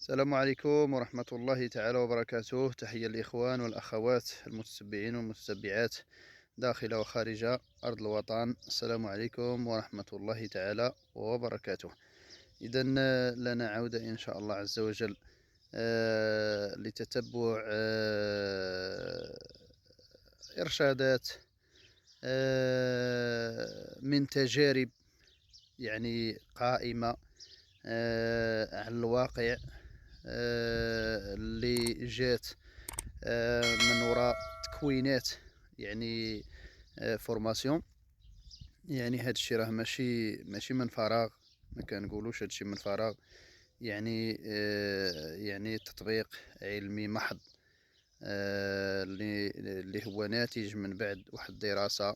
السلام عليكم ورحمة الله تعالى وبركاته. تحية الإخوان والأخوات المتتبعين والمتتبعات داخل وخارج أرض الوطن. السلام عليكم ورحمة الله تعالى وبركاته. إذا لنا عودة إن شاء الله عز وجل لتتبع إرشادات من تجارب يعني قائمة على الواقع، اللي جات من وراء تكوينات، يعني فورماسيون. يعني هذا الشيء راه ماشي من فراغ، ما كنقولوش هذا الشيء من فراغ. يعني تطبيق علمي محض، اللي هو ناتج من بعد واحد الدراسة،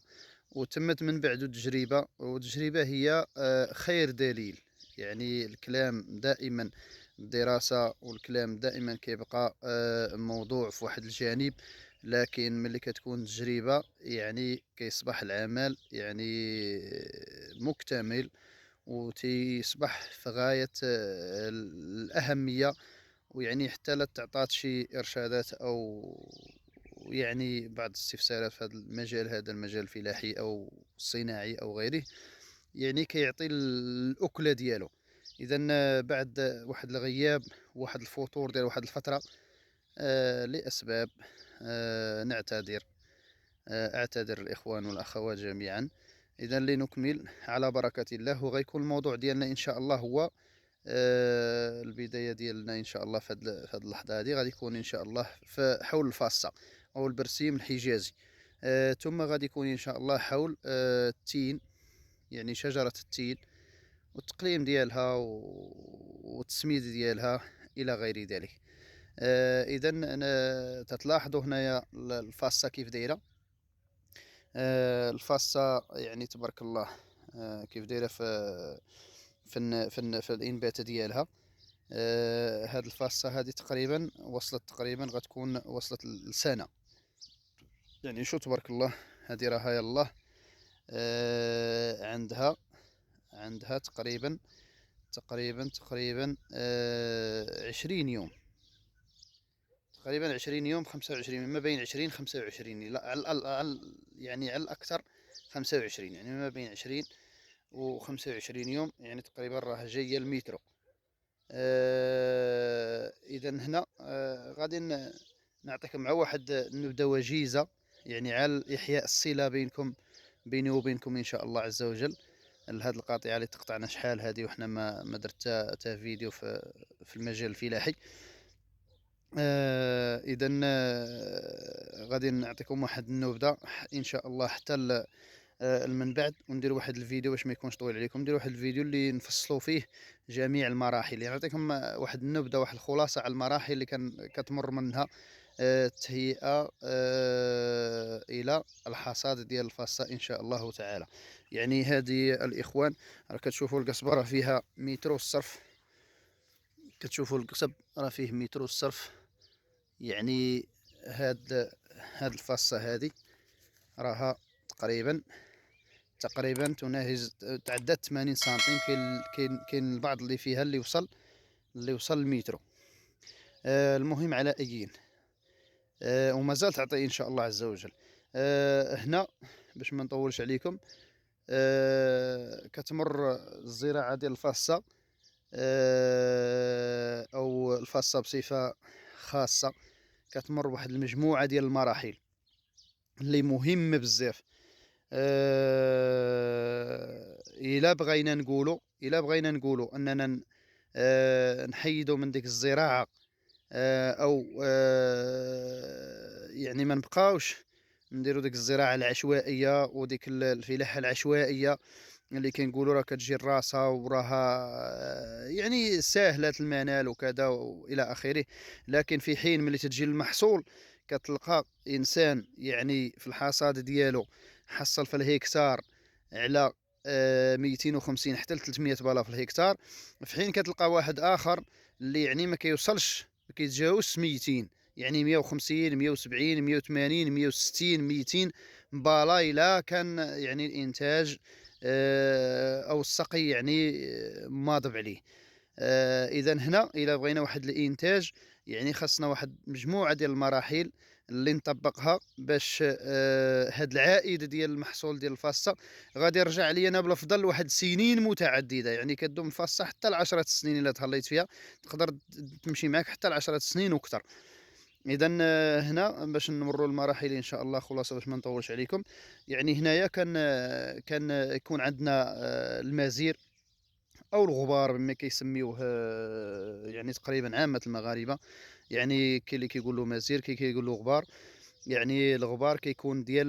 وتمت من بعد تجربة، والتجربة هي خير دليل. يعني الكلام دائما الدراسة، والكلام دائما كيبقى موضوع في واحد الجانب، لكن ملي كتكون تجربة يعني كيصبح العمل يعني مكتمل، وتيصبح في غاية الأهمية. ويعني حتى لا تعطات شي إرشادات أو يعني بعض الاستفسارات في هذا المجال، هذا المجال الفلاحي أو الصناعي أو غيره، يعني كيعطي الأكلة ديالو. إذا بعد واحد الغياب، واحد الفتور ديال واحد الفترة، لأسباب نعتذر، أعتذر الإخوان والأخوات جميعا. إذا لنكمل على بركة الله، وغيكون الموضوع ديالنا إن شاء الله هو البدايه ديالنا ان شاء الله في هذه اللحظه هذه غادي يكون ان شاء الله في حول الفاصه او البرسيم الحجازي. ثم غادي يكون ان شاء الله حول التين، يعني شجره التين، والتقليم ديالها والتسميد ديالها الى غير ذلك. اذا تتلاحظوا هنايا الفاصه كيف دايره. الفاصه يعني تبارك الله كيف دايره في الانبات ديالها. هاد الفاصة هادي تقريبا وصلت، تقريبا غتكون وصلت لسنة. يعني شو تبارك الله، هادي راها يلاه عندها تقريبا 20 يوم. تقريبا 20 يوم، 25، ما بين 20 25، لا يعني على الأكثر 25، يعني ما بين 20 و25 يوم، يعني تقريبا راه جاية المترو. اذا هنا غادي نعطيكم مع واحد النبذه وجيزه، يعني على احياء الصله بيني وبينكم ان شاء الله عز وجل. لهاد القطيعه اللي تقطعنا شحال هذه، وحنا ما درت تا فيديو في المجال الفلاحي. اذا غادي نعطيكم واحد النبذه ان شاء الله حتى من بعد، وندير واحد الفيديو باش ما يكونش طويل عليكم. ندير واحد الفيديو اللي نفصلوا فيه جميع المراحل، يعني نعطيكم واحد النبذه، واحد الخلاصه على المراحل اللي كتمر منها التهيئه الى الحصاد ديال الفاصه ان شاء الله تعالى. يعني هذه الاخوان، راه كتشوفوا القصبه راه فيها مترو الصرف، كتشوفوا القصب راه فيه مترو الصرف. يعني هاد الفاصه هذه راها تقريبا تناهز، تعدات 80 سنتيم. كاين البعض اللي فيها اللي وصل المترو. المهم على ايين، ومازال تعطي ان شاء الله عز وجل. هنا باش ما نطولش عليكم، كتمر الزراعه ديال الفاصه، او الفاصه بصفه خاصه، كتمر بواحد المجموعه ديال المراحل اللي مهمه بزاف. الا بغينا نقولوا اننا نحيدوا من ديك الزراعه، او يعني ما نبقاوش نديروا ديك الزراعه العشوائيه وديك الفلاحه العشوائيه اللي كنقولوا راه كتجي الراسها وراها يعني سهله المنال وكذا والى اخره. لكن في حين ملي تجي المحصول، كتلقى انسان يعني في الحصاد ديالو حصل في الهكتار على 250 حتى ل 300 بلاصه في الهكتار، في حين كتلقى واحد اخر اللي يعني ما كيوصلش، ما كيتجاوزش 200، يعني 150 170 180 160 200 بالا الا كان يعني الانتاج او السقي يعني ماضب عليه. إذا هنا إلا بغينا واحد الإنتاج، يعني خاصنا واحد مجموعة ديال المراحل اللي نطبّقها باش هاد العائد ديال المحصول ديال الفاصة غادي يرجع ليا أنا بالأفضل لواحد سنين متعددة، يعني كدوم الفاصة حتى ل10 سنين إلا تهليت فيها، تقدر تمشي معاك حتى ل10 سنين وكتر. إذًا هنا باش نمرّوا المراحل إن شاء الله خلاصة باش ما نطوّلش عليكم. يعني هنايا كان يكون عندنا المزير أو الغبار كما كيسميوه، يعني تقريبًا عامة المغاربة. يعني كاين اللي كيقول له مزير، كاين كيقول له غبار. يعني الغبار كيكون ديال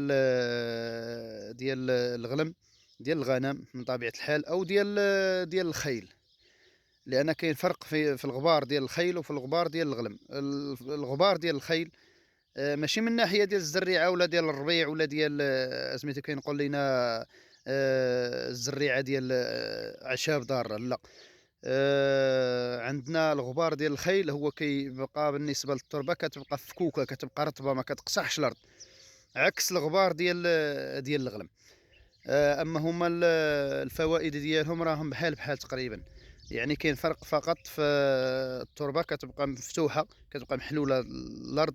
الغنم، ديال الغنم من طبيعة الحال، أو ديال الخيل. لأن كاين فرق في الغبار ديال الخيل وفي الغبار ديال الغنم. الغبار ديال الخيل ماشي من ناحية ديال الزريعة ولا ديال الربيع ولا ديال سميتو كينقول لينا الزريعة ديال أعشاب ضارة، لأ. عندنا الغبار ديال الخيل هو كيبقى بالنسبة للتربة كتبقى فكوكة، كتبقى رطبة ما كتقصحش الأرض، عكس الغبار ديال الغنم. أما هما الفوائد ديالهم راهم بحال بحال تقريبًا. يعني كاين فرق فقط في التربة كتبقى مفتوحة، كتبقى محلولة الأرض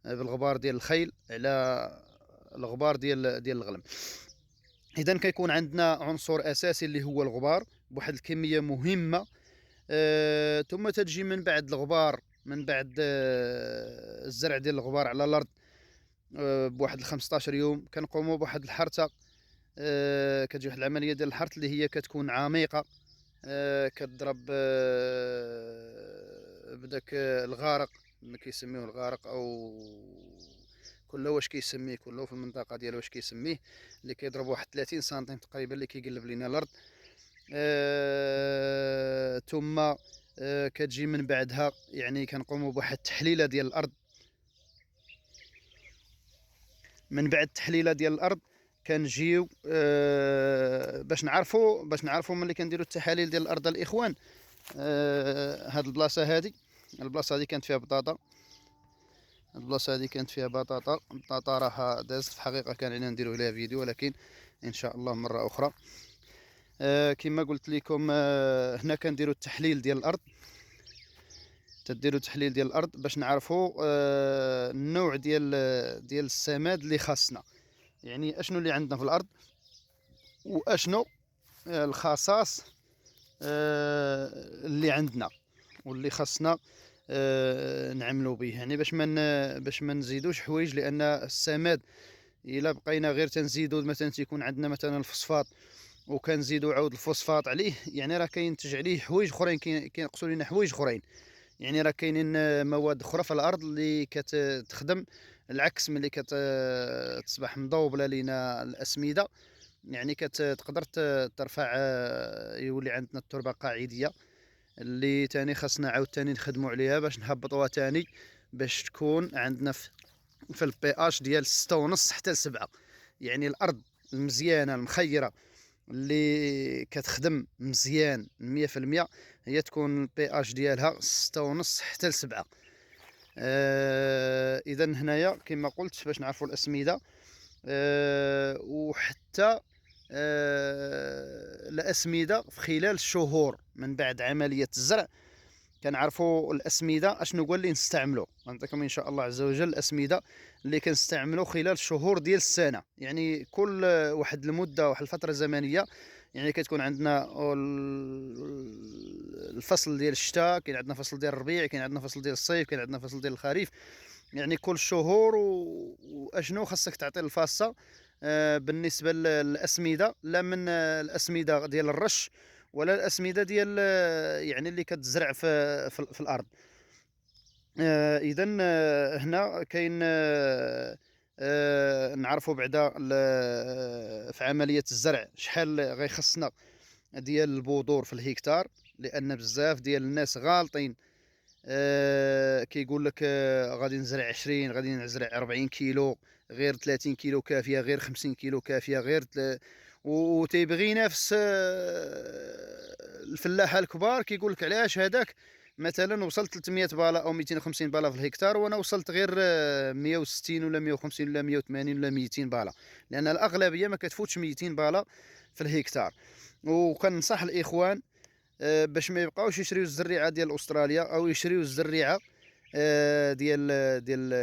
بالغبار ديال الخيل على الغبار ديال الغنم. إذًا كيكون عندنا عنصر أساسي اللي هو الغبار بواحد الكمية مهمة. ثم تتجي من بعد الغبار، من بعد الزرع ديال الغبار على الأرض بواحد ل15 يوم كنقوموا بواحد الحرثة. كتجي واحد العملية ديال الحرث اللي هي كتكون عميقة. كتضرب بداك الغارق كما كيسميوه الغارق، أو كل واش كيسميه كل في المنطقة ديالو واش كيسميه، اللي كيضرب واحد 30 سنتيم تقريبا اللي كيقلب لينا الأرض. ثم كتجي من بعدها يعني كنقوموا بواحد التحليلة ديال الأرض. من بعد التحليلة ديال الأرض كنجيو باش نعرفوا ملي كنديروا التحاليل ديال الأرض الإخوان. هاد البلاصة هادي كانت فيها بطاطا. البلاصة هادي كانت فيها بطاطا راها دازت في الحقيقة، كان علينا نديرو عليها فيديو، ولكن إن شاء الله مرة أخرى. كما قلت لكم هنا كنديروا التحليل ديال الأرض. تديروا تحليل ديال الأرض باش نعرفوا النوع ديال السماد اللي خاصنا، يعني اشنو اللي عندنا في الأرض واشنو الخصائص اللي عندنا واللي خاصنا نعملوا به، يعني باش ما نزيدوش حوايج. لان السماد الا بقينا غير تنزيدو مثلا تيكون عندنا مثلا الفوسفات وكنزيدو عاود الفوسفات عليه، يعني راه كينتج عليه حوايج اخرين، كينقصوا لنا حوايج اخرين. يعني راه كاينين مواد اخرى في الارض اللي كتخدم العكس ملي كتصبح مضوبله لينا الاسمده، يعني كتقدر ترفع يولي عندنا التربه قاعديه اللي تاني خاصنا عاود تاني نخدموا عليها باش نهبطوها تاني باش تكون عندنا في البي اش ديال 6.5 حتى ل7. يعني الارض المزيانه المخيره اللي كتخدم مزيان 100% هي تكون البي اش ديالها 6.5 حتى ل7. اذا هنايا كما قلت باش نعرفوا الاسمده وحتى الأسمدة في خلال شهور من بعد عملية الزرع كنعرفوا الأسمدة اشنو هو اللي نستعملو. غنعطيكم إن شاء الله عز وجل الأسمدة اللي كنستعملو خلال الشهور ديال السنة، يعني كل واحد المدة واحد الفترة زمنية. يعني كتكون عندنا الفصل ديال الشتاء، كاين عندنا فصل ديال الربيع، كاين عندنا فصل ديال الصيف، كاين عندنا فصل ديال الخريف. يعني كل شهور واشنو خاصك تعطي الفاصة بالنسبة للأسمدة، لا من الأسمدة ديال الرش ولا الأسمدة ديال يعني اللي كتزرع في الأرض. إذا هنا كاين نعرفوا بعدا في عملية الزرع شحال غيخصنا ديال البذور في الهكتار، لأن بزاف ديال الناس غالطين. كيقول لك غادي نزرع 20، غادي نزرع 40 كيلو، غير 30 كيلو كافيه، غير 50 كيلو كافيه، غير وتيبغي ينافس الفلاحه الكبار. كيقول لك علاش هذاك مثلا وصلت 300 باله او 250 باله في الهكتار وانا وصلت غير 160 ولا 150 ولا 180 ولا 200 باله، لان الاغلبيه ما كتفوتش 200 باله في الهكتار. وكنصح الاخوان باش ما يبقاوش يشريو الزريعه ديال استراليا او يشريو الزريعه ديال ديال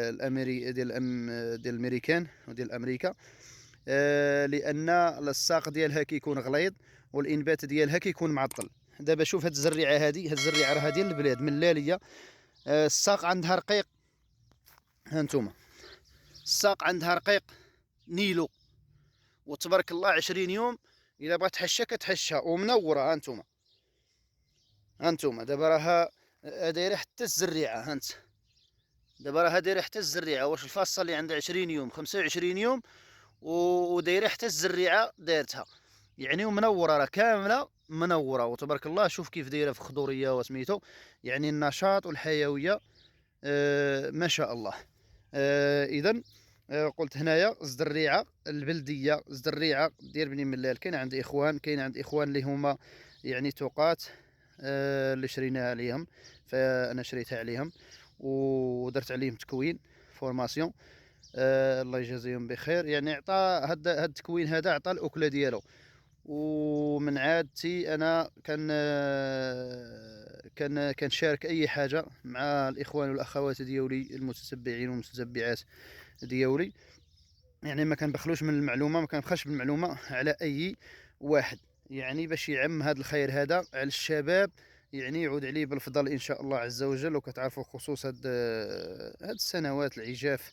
الامريكان وديال امريكا. لان الساق ديالها كيكون غليظ والانبات ديالها كيكون معطل. دابا شوف هاد الزريعه هادي، هاد الزريعه راها ديال البلاد من اللاليه. الساق عندها رقيق، هانتوما الساق عندها رقيق نيلو، وتبارك الله 20 يوم الا بغات تحشى كتحشى ومنوره. هانتوما دابا راها دايره حتى الزريعه. هانت دابا راها دايره حتى الزريعه. واش الفاصه اللي عندها 20 يوم 25 يوم ودايره حتى الزريعه دارتها، يعني ومنوره، راه كامله منوره وتبارك الله. شوف كيف دايره في خضوريه وسميتو، يعني النشاط والحيويه. ما شاء الله. اذا قلت هنايا الزريعه البلديه، الزريعه ديال بني ملال. كاين عندي اخوان اللي هما يعني توقات اللي شريناها عليهم، فانا شريتها عليهم ودرت عليهم تكوين فورماسيون. الله يجازيهم بخير. يعني عطى هاد التكوين هذا عطى الاكله ديالو. ومن عادتي انا كنشارك اي حاجه مع الاخوان والاخوات ديولي المتتبعين والمتتبعات ديولي. يعني ما كنبخلوش من المعلومه، ما كنبخلش بالمعلومه على اي واحد، يعني باش يعم هذا الخير هذا على الشباب، يعني يعود عليه بالفضل ان شاء الله عز وجل. وكتعرفوا خصوص هاد السنوات العجاف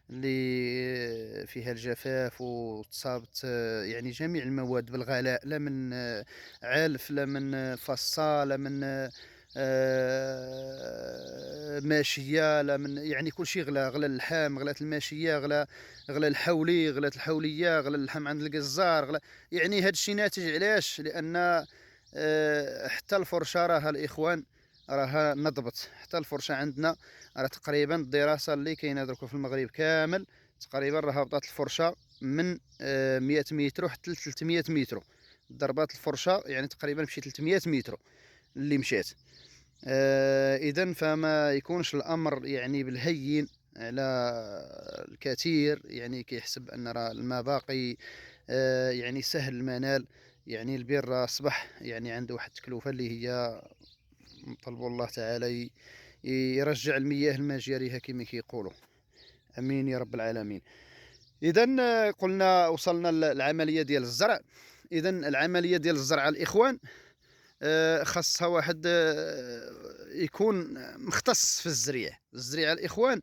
اللي فيها الجفاف وتصابت يعني جميع المواد بالغلاء، لا من علف، لا من فصال، لا من ماشيه، لا من يعني كل شيء غلا. غلا اللحم، غلات الماشيه، غلا الحولي، غلات الحوليه، غلا اللحم عند الجزار، غلا. يعني هذا الشيء ناتج علاش؟ لان حتى الفرشه راها الاخوان راها نضبط. حتى الفرشه عندنا راه تقريبا الدراسه اللي كاينه درك في المغرب كامل تقريبا راه هبطات الفرشه من 100 متر حتى ل 300 متر. ضربات الفرشه يعني تقريبا بشي 300 متر اللي مشات. اذا فما يكونش الامر يعني بالهين على الكثير، يعني كيحسب ان راه الماء باقي يعني سهل المنال. يعني البير اصبح يعني عنده واحد التكلفه اللي هي نطلبوا الله تعالى يرجع المياه المجاريها كما كيقولوا. امين يا رب العالمين. اذا قلنا وصلنا للعمليه ديال الزرع. اذا العمليه ديال الزرع الاخوان خاصها واحد يكون مختص في الزريعه الاخوان.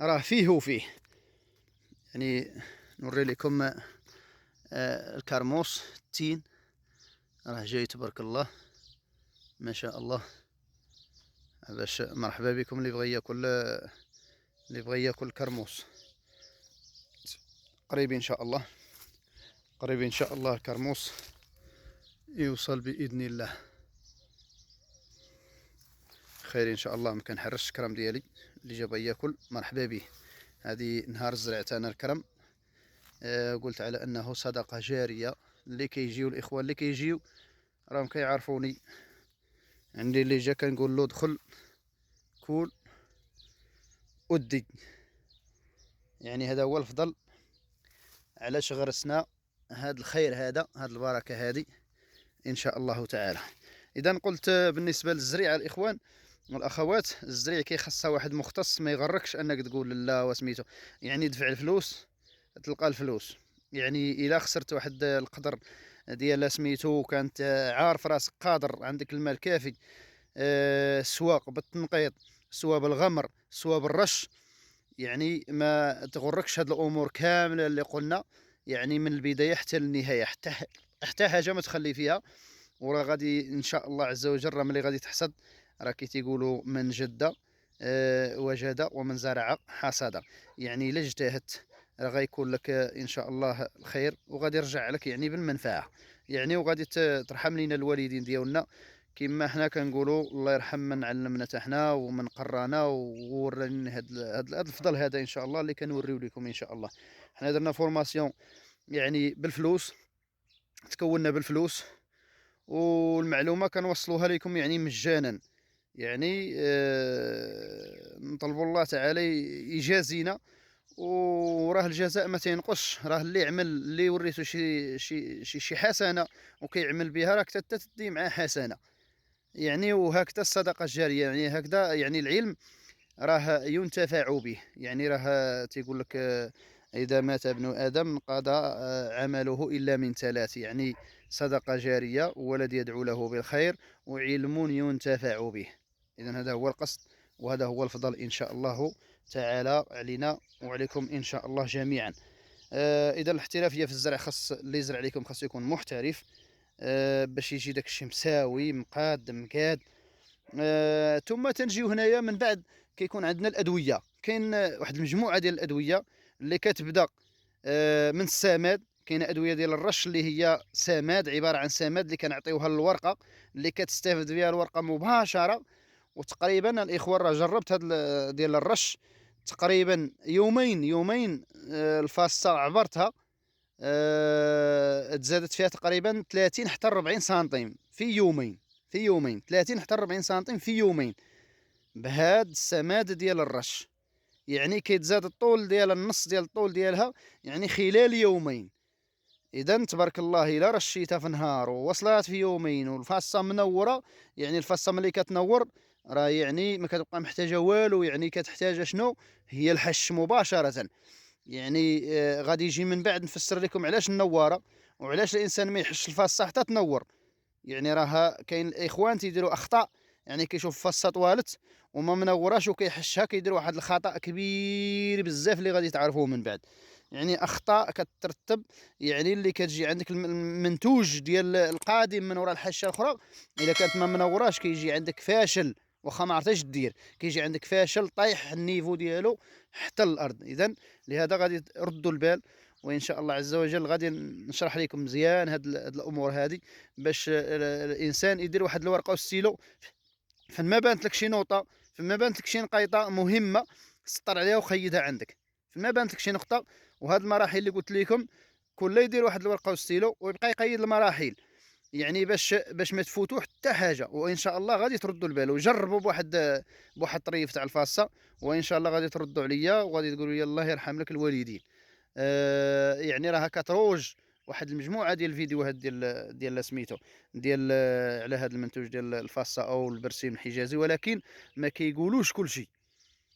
راه فيه وفيه. يعني نوري لكم الكرموس التين راه جاي تبارك الله ما شاء الله. باش مرحبا بكم اللي بغى ياكل كرموس. قريب ان شاء الله، قريب ان شاء الله الكرموس يوصل باذن الله. خير ان شاء الله. ما كنحرش الكرم ديالي، اللي جا بغى ياكل مرحبا به. هذه نهار زرعت انا الكرم. قلت على انه صدقه جاريه. اللي كيجيو الاخوان اللي كيجيو راهم كيعرفوني. عندي اللي جا كنقول له دخل كول ودي. يعني هذا هو الفضل علاش غرسنا هذا الخير هذا، هذه البركه هذه ان شاء الله تعالى. اذا قلت بالنسبه للزريعه الاخوان والاخوات، الزريع كيخصها واحد مختص، ما يغركش انك تقول لا وسميتو يعني دفع الفلوس تلقى الفلوس. يعني الا خسرت واحد القدر ديال سميتو كانت عارف راسك قادر، عندك المال كافي سواء بالتنقيط سواء بالغمر سواء بالرش، يعني ما تغركش هاد الامور كامله اللي قلنا. يعني من البدايه حتى للنهايه، حتى حاجه ما تخلي فيها. وراه غادي ان شاء الله عز وجل راه ملي غادي تحصد راه كي تيقولوا من جد وجد ومن زرع حصد. يعني الا اجتهدت راه غيكون لك ان شاء الله الخير وغادي يرجع لك يعني بالمنفعه. يعني وغادي ترحم لينا الوالدين ديالنا كما حنا كنقولوا. الله يرحم من علمنا حتى حنا ومن قرانا ووراني هاد الفضل هذا ان شاء الله اللي كنوريو لكم ان شاء الله. حنا درنا فورماسيون يعني بالفلوس، تكوننا بالفلوس، والمعلومه كنوصلوها لكم يعني مجانا. يعني نطلبوا الله تعالى يجازينا وراه الجزاء ما تينقصش، راه اللي عمل اللي وريتو شي حسنه وكيعمل بها راك تدي معاه حسنه. يعني وهكذا الصدقه الجاريه، يعني هكذا يعني العلم راه ينتفع به. يعني راه تيقول لك إذا مات ابن آدم انقضى عمله إلا من ثلاث، يعني صدقة جارية، وولد يدعو له بالخير، وعلم ينتفع به. إذا هذا هو القصد، وهذا هو الفضل إن شاء الله تعالى علينا وعليكم إن شاء الله جميعا. إذا الاحترافية في الزرع، خاص اللي يزرع عليكم خاص يكون محترف باش يجي داكشي مساوي مقاد مقاد. ثم تنجيو هنايا من بعد كيكون عندنا الادويه. كاين واحد المجموعه ديال الادويه اللي كتبدا من السماد. كاينه ادويه ديال الرش اللي هي سماد، عباره عن سماد اللي كنعطيوها للورقه، اللي كتستافد بها الورقه مباشره. وتقريبا الاخوان راه جربت هاد ديال الرش تقريبا يومين الفاصه عبرتها. تزادت فيها تقريبا 30 حتى 40 سنتيم في يومين. 30 حتى 40 سنتيم في يومين بهاد السماد ديال الرش. يعني كيتزاد الطول ديال النص ديال الطول ديالها يعني خلال يومين. اذا تبارك الله الا رشيتها في نهار ووصلات في يومين والفاصه منوره، يعني الفاصه ملي كتنور راه يعني ما كتبقى محتاجه والو. يعني كتحتاج شنو؟ هي الحش مباشره. يعني غادي يجي من بعد نفسر لكم علاش النواره وعلاش الانسان ما يحش الفاصه حتى تنور. يعني راه كاين الاخوان تيديروا اخطاء، يعني كيشوف فاصه طوالت وما منوراش وكيحشها، كيدير واحد الخطا كبير بزاف اللي غادي تعرفوه من بعد. يعني اخطاء كترتب، يعني اللي كتجي عندك المنتوج ديال القادم من وراء الحشه الاخرى الا كانت ما منوراش كيجي عندك فاشل. واخا ما عرفتيش دير كيجي عندك فاشل طايح النيفو ديالو حتى الارض. اذا لهذا غادي ردوا البال، وان شاء الله عز وجل غادي نشرح لكم مزيان هاد الامور هذه باش الانسان يدير واحد الورقه والستيلو. فما بانت لك شي نقطه، فما بانت لك شي نقيطه مهمه سطر عليها وخيدها عندك. فما بانت لك شي نقطه، وهاد المراحل اللي قلت لكم كل يدير واحد الورقه والستيلو ويبقى يقيد المراحل، يعني باش ما تفوتوا حتى حاجه. وان شاء الله غادي تردوا البال وجربوا بواحد الطريف تاع الفاصه، وان شاء الله غادي تردوا عليا وغادي تقولوا لي الله يرحم لك الوالدين. يعني راه كتروج واحد المجموعه ديال الفيديوهات ديال سميتو ديال على هذا المنتوج ديال الفاصه او البرسيم الحجازي، ولكن ما كيقولوش كل شيء،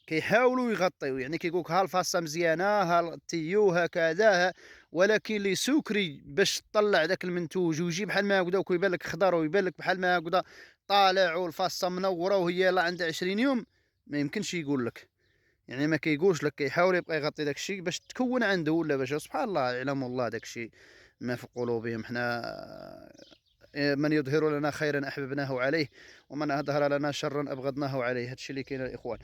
كيحاولوا يغطيو. يعني كيقولك ها الفاصه مزيانه، ها التيو هكذا ولكن لي سكري باش تطلع داك المنتوج ويجي بحال ما هكذا وكيبان لك خضر ويبان لك بحال ما هكذا طالع والفاصه منوره وهي لا عندها 20 يوم، ما يمكنش يقول لك. يعني ما كيقولش لك، كيحاول يبقى يغطي داك الشيء باش تكون عنده، ولا باش سبحان الله يعلم الله داك الشيء ما في قلوبهم. حنا من يظهر لنا خيرا احببناه عليه، ومن اظهر لنا شرا ابغضناه عليه. هادشي اللي كاين الاخوان.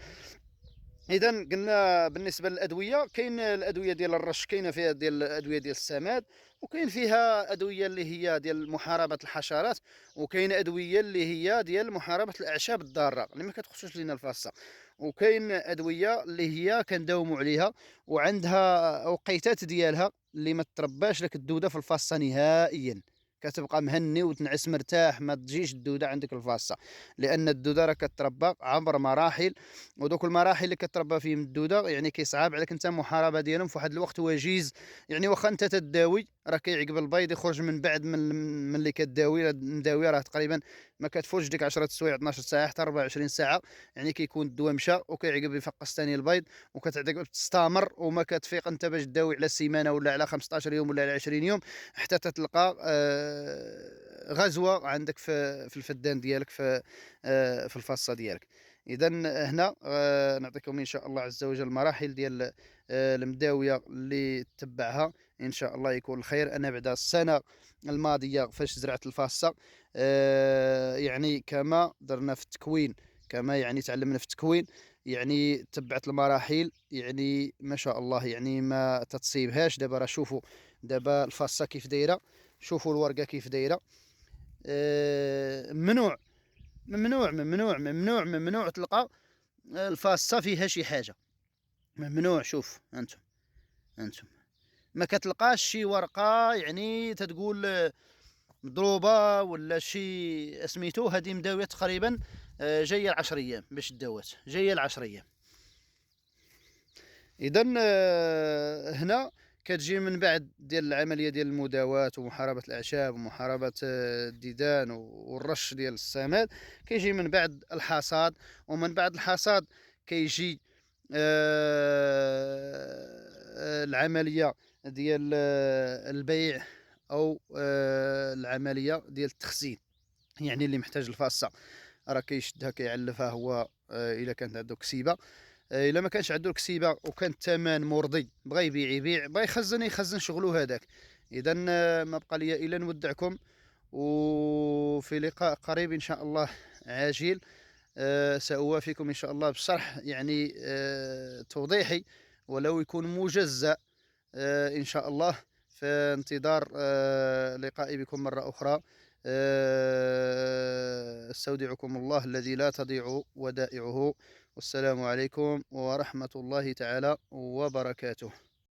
اذا قلنا بالنسبه للادويه، كاين الادويه ديال الرش، كاينه فيها ديال الادويه ديال السماد، وكاين فيها ادويه اللي هي ديال محاربه الحشرات، وكاين ادويه اللي هي ديال محاربه الاعشاب الضاره اللي ما كتخصوش لينا الفاصه، وكاين ادويه اللي هي كنداوموا عليها وعندها وقيتات ديالها اللي ما ترباش لك الدوده في الفاصه نهائيا. كتبقى مهني وتنعس مرتاح، ما تجيش الدوده عندك الفاصه، لان الدوده راه كتربى عبر مراحل، ودوك المراحل اللي كتربى فيهم الدوده يعني كيصعب عليك انت المحاربه ديالهم في واحد الوقت وجيز. يعني واخا انت تداوي راه كيعقب البيض يخرج من بعد من اللي كداوي. المداويه راه تقريبا ما كتفوتش ديك 10 سوايع 12 ساعه حتى 24 ساعه. يعني كيكون الدواء مشى وكيعقب يفقس ثاني البيض، وكتعقب تستمر وما كتفيق انت باش تداوي على سيمانه ولا على 15 يوم ولا على 20 يوم حتى تتلقى غزوه عندك في الفدان ديالك في الفاصه ديالك. اذا هنا نعطيكم ان شاء الله عز وجل مراحل ديال المداويه اللي تبعها ان شاء الله يكون الخير. انا بعد السنه الماضيه فاش زرعت الفاصه يعني كما درنا في التكوين، كما يعني تعلمنا في التكوين، يعني تبعت المراحل يعني ما شاء الله. يعني ما تتصيبهاش. دابا راه شوفوا دابا الفاصه كيف دايره، شوفوا الورقه كيف دايره. ممنوع ممنوع تلقى الفاصة فيها شي حاجة. ممنوع. شوف انتم ما كتلقاش شي ورقة يعني تتقول مضروبة ولا شي سميتو. هذه مداوية تقريبا جاية ل10 ايام باش داوات، جاية ل10 ايام. إذًا هنا كتجي من بعد ديال العملية ديال المداواة ومحاربة الأعشاب ومحاربة الديدان والرش ديال السماد، كيجي من بعد الحصاد، ومن بعد الحصاد كيجي العملية ديال البيع، أو العملية ديال التخزين. يعني اللي محتاج الفاصة راه كيشدها كيعلفها هو، إلا كانت عندو كسيبة. إلا ما كانش عندو الكسيبة وكان الثمن مرضي، بغا يبيع يبيع، بغا يخزن شغلو هذاك. إذا ما بقى ليا إلا نودعكم، وفي لقاء قريب إن شاء الله عاجل سأوافيكم إن شاء الله بشرح يعني توضيحي، ولو يكون مجزأ إن شاء الله. في انتظار لقائي بكم مرة أخرى. استودعكم الله الذي لا تضيع ودائعه، والسلام عليكم ورحمة الله تعالى وبركاته.